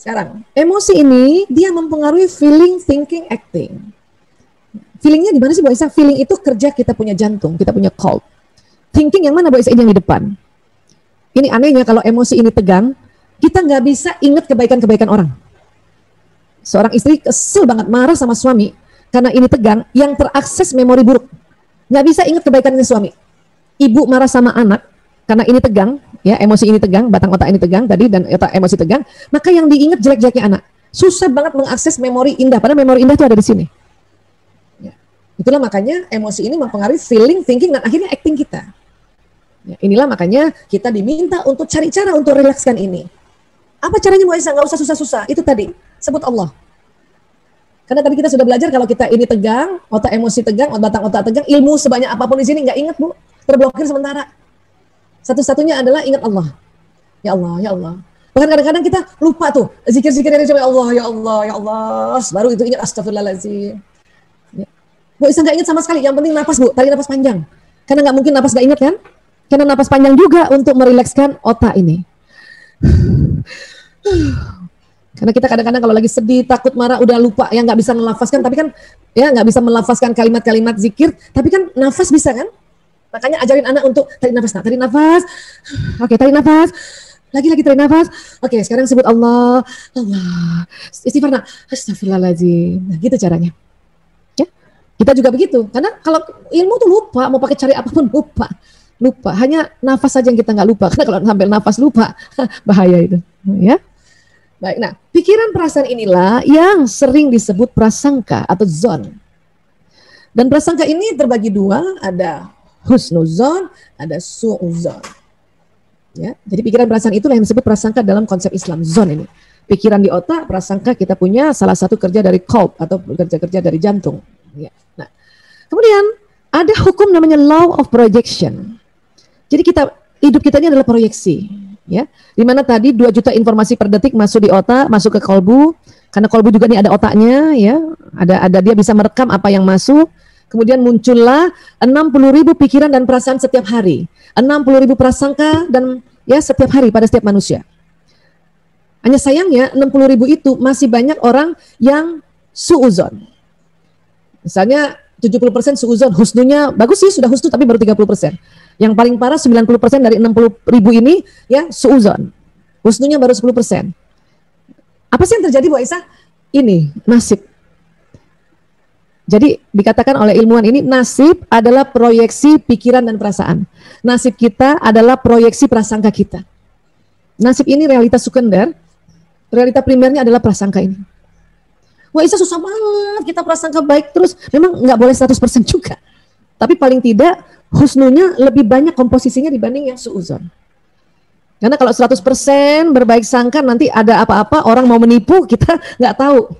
Sekarang, emosi ini dia mempengaruhi feeling, thinking, acting. Feelingnya di mana sih Bu Aisyah? Feeling itu kerja kita punya jantung, kita punya cold. Thinking yang mana Bu Aisyah? Ini yang di depan. Ini anehnya kalau emosi ini tegang, kita nggak bisa ingat kebaikan-kebaikan orang. Seorang istri kesel banget marah sama suami karena ini tegang, yang terakses memori buruk. Nggak bisa ingat kebaikannya suami. Ibu marah sama anak karena ini tegang, ya emosi ini tegang, batang otak ini tegang tadi dan otak emosi tegang, maka yang diingat jelek-jeleknya anak. Susah banget mengakses memori indah, padahal memori indah itu ada di sini. Ya. Itulah makanya emosi ini mempengaruhi feeling, thinking, dan akhirnya acting kita. Ya, inilah makanya kita diminta untuk cari cara untuk rilekskan ini. Apa caranya Bu Aisyah? Nggak usah susah-susah. Itu tadi, sebut Allah. Karena tadi kita sudah belajar kalau kita ini tegang, otak emosi tegang, batang otak tegang, ilmu sebanyak apapun di sini nggak ingat Bu, terblokir sementara. Satu-satunya adalah ingat Allah. Ya Allah, ya Allah. Bahkan kadang-kadang kita lupa tuh, zikir-zikir yang coba Allah, ya Allah, ya Allah. Baru itu ingat astagfirullahaladzim. Ya. Bu Aisyah nggak ingat sama sekali, yang penting napas Bu, tarik napas panjang. Karena nggak mungkin napas nggak ingat kan? Karena napas panjang juga untuk merilekskan otak ini. Karena kita kadang-kadang kalau lagi sedih, takut, marah, udah lupa, yang nggak bisa melafazkan, tapi kan ya nggak bisa melafazkan kalimat-kalimat zikir, tapi kan nafas bisa kan? Makanya ajarin anak untuk tarik nafas, tarik nafas. Oke, tarik nafas. Lagi-lagi tarik nafas. Oke, sekarang sebut Allah, Allah. Istighfar nak, astagfirullahaladzim. Nah, gitu caranya. Ya, kita juga begitu. Karena kalau ilmu tuh lupa, mau pakai cari apapun lupa. Hanya nafas saja yang kita nggak lupa. Karena kalau sampai nafas lupa, bahaya itu. Ya. Baik, nah pikiran perasaan inilah yang sering disebut prasangka atau zon. Dan prasangka ini terbagi dua, ada husnuzon, ada su'uzon. Ya, jadi pikiran perasaan itulah yang disebut prasangka dalam konsep Islam, zon ini. Pikiran di otak, prasangka kita punya salah satu kerja dari qalb atau kerja-kerja dari jantung. Ya. Nah, kemudian ada hukum namanya law of projection. Jadi hidup kita ini adalah proyeksi. Ya, dimana tadi 2 juta informasi per detik masuk di otak, masuk ke kolbu, karena kolbu juga nih ada otaknya, ya, ada dia bisa merekam apa yang masuk, kemudian muncullah 60.000 pikiran dan perasaan setiap hari, 60.000 prasangka dan ya setiap hari pada setiap manusia. Hanya sayangnya 60.000 itu masih banyak orang yang suuzon. Misalnya 70% suuzon, husnunya bagus sih sudah husnu tapi baru 30%. Yang paling parah 90% dari 60.000 ini ya suuzon. Husnunya baru 10%. Apa sih yang terjadi Bu Aisyah? Ini nasib. Jadi dikatakan oleh ilmuwan ini nasib adalah proyeksi pikiran dan perasaan. Nasib kita adalah proyeksi prasangka kita. Nasib ini realitas sekunder, realita primernya adalah prasangka ini. Bu Aisyah susah banget kita prasangka baik terus. Memang nggak boleh 100% juga. Tapi paling tidak husnunya lebih banyak komposisinya dibanding yang suuzon. Karena kalau 100% berbaik sangka nanti ada apa-apa orang mau menipu kita nggak tahu.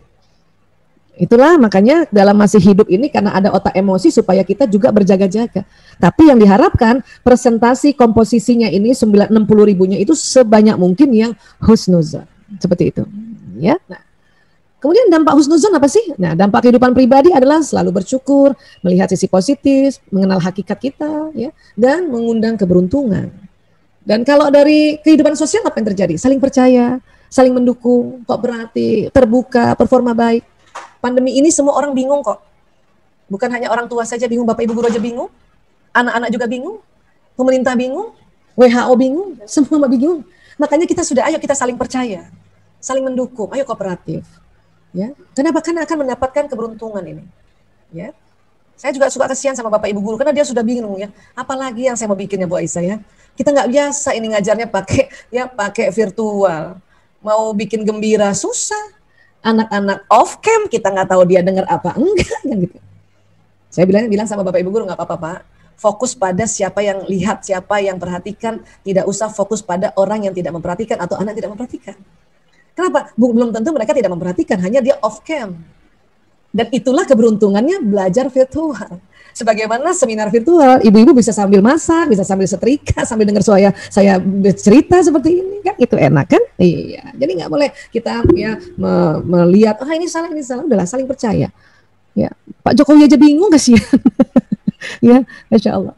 Itulah makanya dalam masih hidup ini karena ada otak emosi supaya kita juga berjaga-jaga. Tapi yang diharapkan presentasi komposisinya ini 60.000-nya itu sebanyak mungkin yang husnuzon. Seperti itu. Ya. Nah, kemudian dampak husnuzon apa sih? Nah, dampak kehidupan pribadi adalah selalu bersyukur, melihat sisi positif, mengenal hakikat kita, ya, dan mengundang keberuntungan. Dan kalau dari kehidupan sosial apa yang terjadi? Saling percaya, saling mendukung, kooperatif, terbuka, performa baik. Pandemi ini semua orang bingung kok. Bukan hanya orang tua saja bingung, Bapak Ibu guru aja bingung, anak-anak juga bingung, pemerintah bingung, WHO bingung, semua bingung. Makanya kita sudah, ayo kita saling percaya, saling mendukung, ayo kooperatif. Ya, kenapa? Karena akan mendapatkan keberuntungan ini. Ya, saya juga suka kesian sama Bapak Ibu guru karena dia sudah bingung ya. Apalagi yang saya mau bikinnya Bu Aisyah ya. Kita nggak biasa ini ngajarnya pakai virtual. Mau bikin gembira susah. Anak-anak off cam kita nggak tahu dia dengar apa enggak kan gitu. Saya bilang sama Bapak Ibu guru nggak apa-apa Pak. Fokus pada siapa yang lihat, siapa yang perhatikan. Tidak usah fokus pada orang yang tidak memperhatikan atau anak tidak memperhatikan. Kenapa? Belum tentu mereka tidak memperhatikan, hanya dia off cam. Dan itulah keberuntungannya belajar virtual. Sebagaimana seminar virtual, ibu-ibu bisa sambil masak, bisa sambil setrika, sambil dengar suara saya bercerita seperti ini, kan itu enak kan? Iya. Jadi nggak boleh kita ya melihat, ini salah, udahlah saling percaya. Ya, Pak Jokowi aja bingung kasihan. Ya, Masya Allah.